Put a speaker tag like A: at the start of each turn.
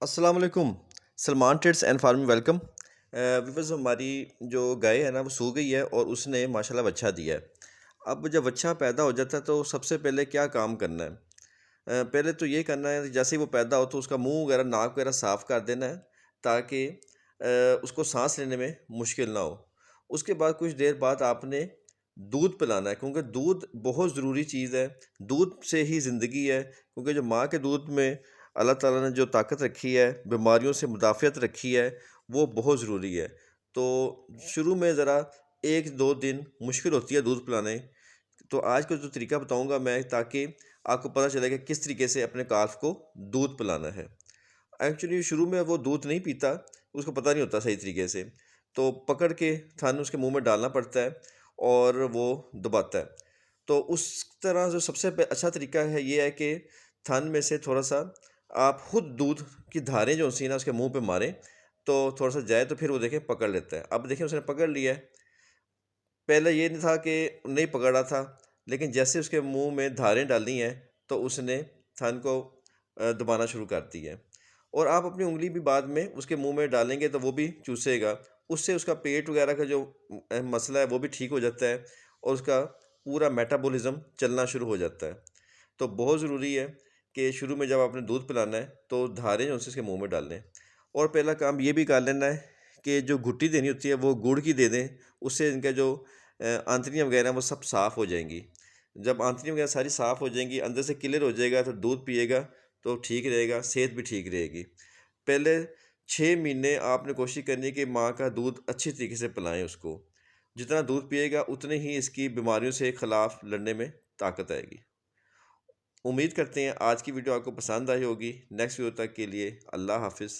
A: السلام علیکم. Salman traits and farming welcome. Viewers ہماری جو گائے ہے نا وہ سو گئی ہے اور اس نے ماشاءاللہ بچہ دیا ہے. اب جب بچہ پیدا ہو جاتا ہے تو سب سے پہلے کیا کام کرنا ہے؟ پہلے تو یہ کرنا ہے جیسے ہی وہ پیدا ہو تو اس کا منہ وغیرہ ناک وغیرہ صاف کر دینا ہے تاکہ اس کو سانس لینے میں مشکل نہ ہو. اس کے بعد کچھ دیر بعد آپ نے دودھ پلانا ہے کیونکہ دودھ بہت ضروری چیز ہے. دودھ سے ہی زندگی ہے کیونکہ جو ماں کے دودھ میں اللہ تعالیٰ نے جو طاقت رکھی ہے، بیماریوں سے مدافعت رکھی ہے، وہ بہت ضروری ہے. تو شروع میں ذرا 1-2 دن مشکل ہوتی ہے دودھ پلانے. تو آج کا جو طریقہ بتاؤں گا میں تاکہ آپ کو پتہ چلے کہ کس طریقے سے اپنے کالف کو دودھ پلانا ہے. ایکچولی شروع میں وہ دودھ نہیں پیتا، اس کو پتہ نہیں ہوتا صحیح طریقے سے، تو پکڑ کے تھن اس کے منہ میں ڈالنا پڑتا ہے اور وہ دباتا ہے. تو اس طرح جو سب سے اچھا طریقہ ہے یہ ہے کہ تھن میں سے تھوڑا سا آپ خود دودھ کی دھاریں جو ہوتی ہیں نا اس کے منہ پہ ماریں تو تھوڑا سا جائے تو پھر وہ دیکھیں پکڑ لیتا ہے. اب دیکھیں اس نے پکڑ لیا ہے. پہلے یہ نہیں تھا کہ نہیں پکڑا تھا، لیکن جیسے اس کے منہ میں دھاریں ڈالی ہیں تو اس نے تھن کو دبانا شروع کر دی ہے. اور آپ اپنی انگلی بھی بعد میں اس کے منہ میں ڈالیں گے تو وہ بھی چوسے گا. اس سے اس کا پیٹ وغیرہ کا جو مسئلہ ہے وہ بھی ٹھیک ہو جاتا ہے اور اس کا پورا میٹابولزم چلنا شروع ہو جاتا ہے. تو بہت ضروری ہے کہ شروع میں جب آپ نے دودھ پلانا ہے تو دھاریں جو اس کے منہ میں ڈال لیں. اور پہلا کام یہ بھی کر لینا ہے کہ جو گھٹی دینی ہوتی ہے وہ گڑ کی دے دیں. اس سے ان کا جو آنتڑیاں وغیرہ ہیں وہ سب صاف ہو جائیں گی. جب آنتڑیاں وغیرہ ساری صاف ہو جائیں گی، اندر سے کلیئر ہو جائے گا تو دودھ پیے گا تو ٹھیک رہے گا، صحت بھی ٹھیک رہے گی. پہلے 6 مہینے آپ نے کوشش کرنی ہے کہ ماں کا دودھ اچھی طریقے سے پلائیں اس کو. جتنا دودھ پیے گا اتنے ہی اس کی بیماریوں سے خلاف لڑنے میں طاقت آئے گی. امید کرتے ہیں آج کی ویڈیو آپ کو پسند آئی ہوگی. نیکسٹ ویڈیو تک کے لیے اللہ حافظ.